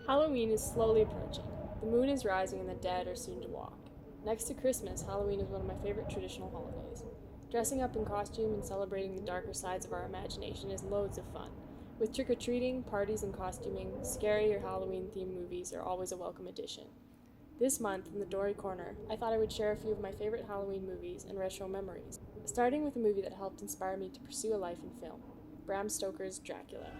Halloween is slowly approaching. The moon is rising and the dead are soon to walk. Next to Christmas, Halloween is one of my favorite traditional holidays. Dressing up in costume and celebrating the darker sides of our imagination is loads of fun. With trick-or-treating, parties and costuming, scary or Halloween-themed movies are always a welcome addition. This month, in the Dori Korner, I thought I would share a few of my favorite Halloween movies and retro memories, starting with a movie that helped inspire me to pursue a life in film, Bram Stoker's Dracula.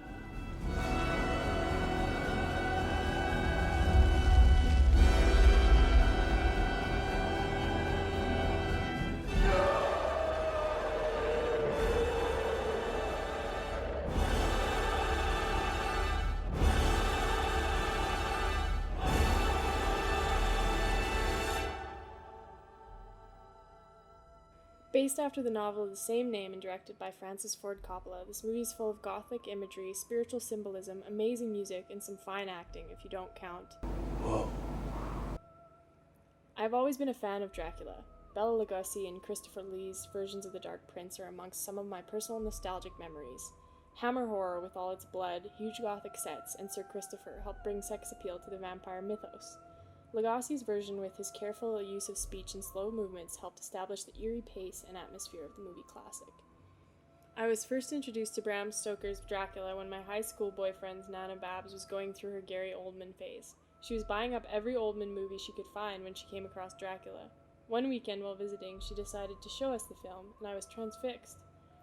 Based after the novel of the same name and directed by Francis Ford Coppola, this movie is full of gothic imagery, spiritual symbolism, amazing music, and some fine acting, if you don't count. Whoa. I've always been a fan of Dracula. Bela Lugosi and Christopher Lee's versions of The Dark Prince are amongst some of my personal nostalgic memories. Hammer horror with all its blood, huge gothic sets, and Sir Christopher helped bring sex appeal to the vampire mythos. Lugosi's version with his careful use of speech and slow movements helped establish the eerie pace and atmosphere of the movie classic. I was first introduced to Bram Stoker's Dracula when my high school boyfriend Nana Babs was going through her Gary Oldman phase. She was buying up every Oldman movie she could find when she came across Dracula. One weekend while visiting, she decided to show us the film, and I was transfixed.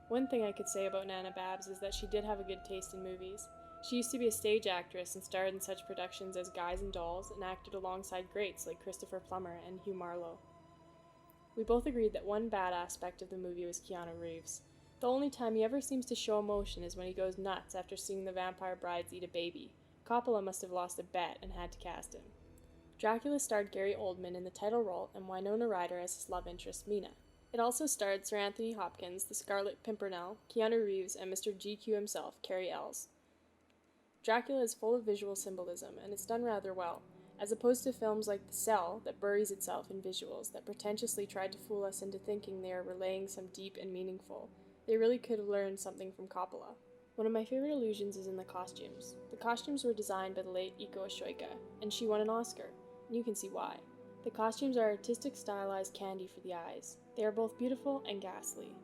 One thing I could say about Nana Babs is that she did have a good taste in movies. She used to be a stage actress and starred in such productions as Guys and Dolls and acted alongside greats like Christopher Plummer and Hugh Marlowe. We both agreed that one bad aspect of the movie was Keanu Reeves. The only time he ever seems to show emotion is when he goes nuts after seeing the vampire brides eat a baby. Coppola must have lost a bet and had to cast him. Dracula starred Gary Oldman in the title role and Winona Ryder as his love interest Mina. It also starred Sir Anthony Hopkins, the Scarlet Pimpernel, Keanu Reeves, and Mr. GQ himself, Cary Ells. Dracula is full of visual symbolism, and it's done rather well, as opposed to films like The Cell that buries itself in visuals that pretentiously tried to fool us into thinking they are relaying some deep and meaningful. They really could have learned something from Coppola. One of my favorite illusions is in the costumes. The costumes were designed by the late Iko Ashoika, and she won an Oscar, and you can see why. The costumes are artistic stylized candy for the eyes. They are both beautiful and ghastly.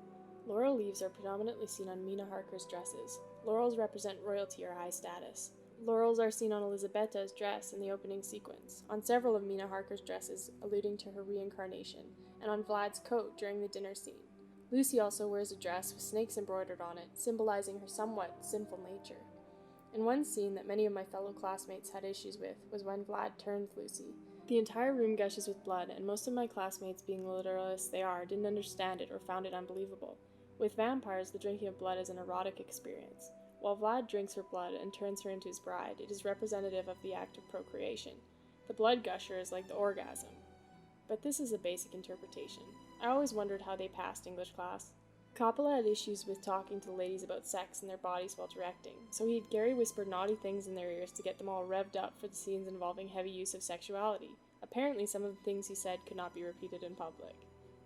Laurel leaves are predominantly seen on Mina Harker's dresses. Laurels represent royalty or high status. Laurels are seen on Elisabetta's dress in the opening sequence, on several of Mina Harker's dresses alluding to her reincarnation, and on Vlad's coat during the dinner scene. Lucy also wears a dress with snakes embroidered on it, symbolizing her somewhat sinful nature. And one scene that many of my fellow classmates had issues with was when Vlad turns Lucy. The entire room gushes with blood, and most of my classmates, being literalists they are, didn't understand it or found it unbelievable. With vampires, the drinking of blood is an erotic experience. While Vlad drinks her blood and turns her into his bride, it is representative of the act of procreation. The blood gusher is like the orgasm. But this is a basic interpretation. I always wondered how they passed English class. Coppola had issues with talking to the ladies about sex and their bodies while directing, so he had Gary whisper naughty things in their ears to get them all revved up for the scenes involving heavy use of sexuality. Apparently, some of the things he said could not be repeated in public.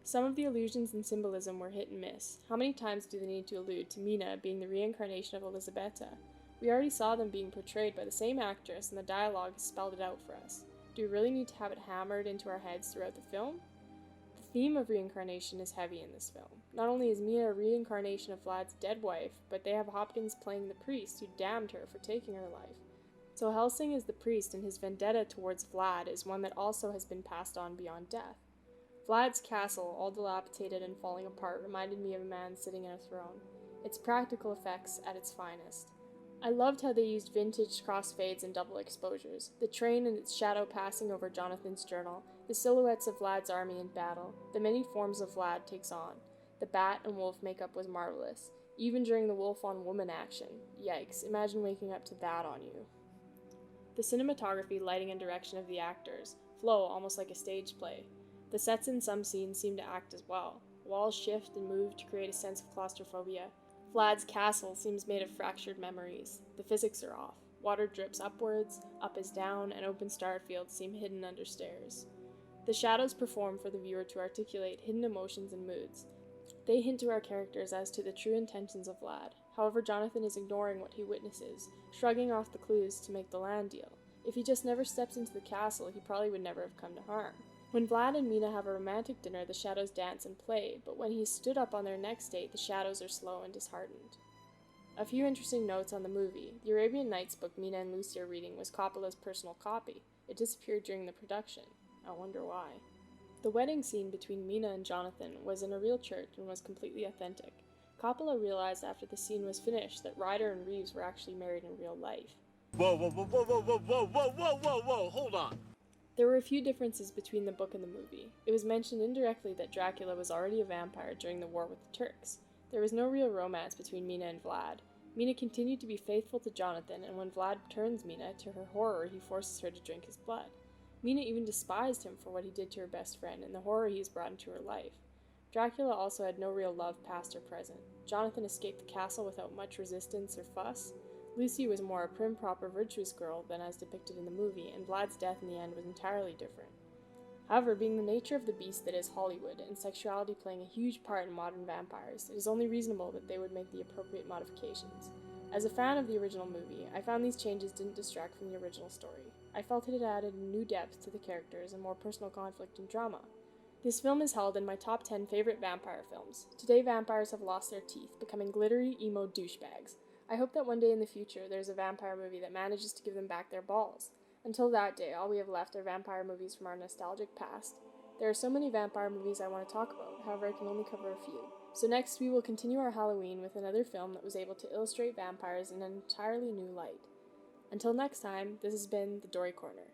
Some of the allusions and symbolism were hit and miss. How many times do they need to allude to Mina being the reincarnation of Elisabetta? We already saw them being portrayed by the same actress, and the dialogue has spelled it out for us. Do we really need to have it hammered into our heads throughout the film? The theme of reincarnation is heavy in this film. Not only is Mina a reincarnation of Vlad's dead wife, but they have Hopkins playing the priest who damned her for taking her life. So Helsing is the priest, and his vendetta towards Vlad is one that also has been passed on beyond death. Vlad's castle, all dilapidated and falling apart, reminded me of a man sitting in a throne. Its practical effects at its finest. I loved how they used vintage crossfades and double exposures, the train and its shadow passing over Jonathan's journal, the silhouettes of Vlad's army in battle, the many forms of Vlad takes on. The bat and wolf makeup was marvelous, even during the wolf-on-woman action. Yikes, imagine waking up to that on you. The cinematography, lighting, and direction of the actors flow almost like a stage play. The sets in some scenes seem to act as well. Walls shift and move to create a sense of claustrophobia. Vlad's castle seems made of fractured memories. The physics are off. Water drips upwards, up is down, and open star fields seem hidden under stairs. The shadows perform for the viewer to articulate hidden emotions and moods. They hint to our characters as to the true intentions of Vlad. However, Jonathan is ignoring what he witnesses, shrugging off the clues to make the land deal. If he just never stepped into the castle, he probably would never have come to harm. When Vlad and Mina have a romantic dinner, the shadows dance and play, but when he's stood up on their next date, the shadows are slow and disheartened. A few interesting notes on the movie. The Arabian Nights book Mina and Lucy are reading was Coppola's personal copy. It disappeared during the production. I wonder why. The wedding scene between Mina and Jonathan was in a real church and was completely authentic. Coppola realized after the scene was finished that Ryder and Reeves were actually married in real life. Whoa, hold on. There were a few differences between the book and the movie. It was mentioned indirectly that Dracula was already a vampire during the war with the Turks. There was no real romance between Mina and Vlad. Mina continued to be faithful to Jonathan, and when Vlad turns Mina, to her horror, he forces her to drink his blood. Mina even despised him for what he did to her best friend and the horror he has brought into her life. Dracula also had no real love, past or present. Jonathan escaped the castle without much resistance or fuss. Lucy was more a prim, proper, virtuous girl than as depicted in the movie, and Vlad's death in the end was entirely different. However, being the nature of the beast that is Hollywood, and sexuality playing a huge part in modern vampires, it is only reasonable that they would make the appropriate modifications. As a fan of the original movie, I found these changes didn't distract from the original story. I felt it had added a new depth to the characters and more personal conflict and drama. This film is held in my top 10 favorite vampire films. Today vampires have lost their teeth, becoming glittery, emo douchebags. I hope that one day in the future there's a vampire movie that manages to give them back their balls. Until that day, all we have left are vampire movies from our nostalgic past. There are so many vampire movies I want to talk about, however I can only cover a few. So next we will continue our Halloween with another film that was able to illustrate vampires in an entirely new light. Until next time, this has been the Dori Korner.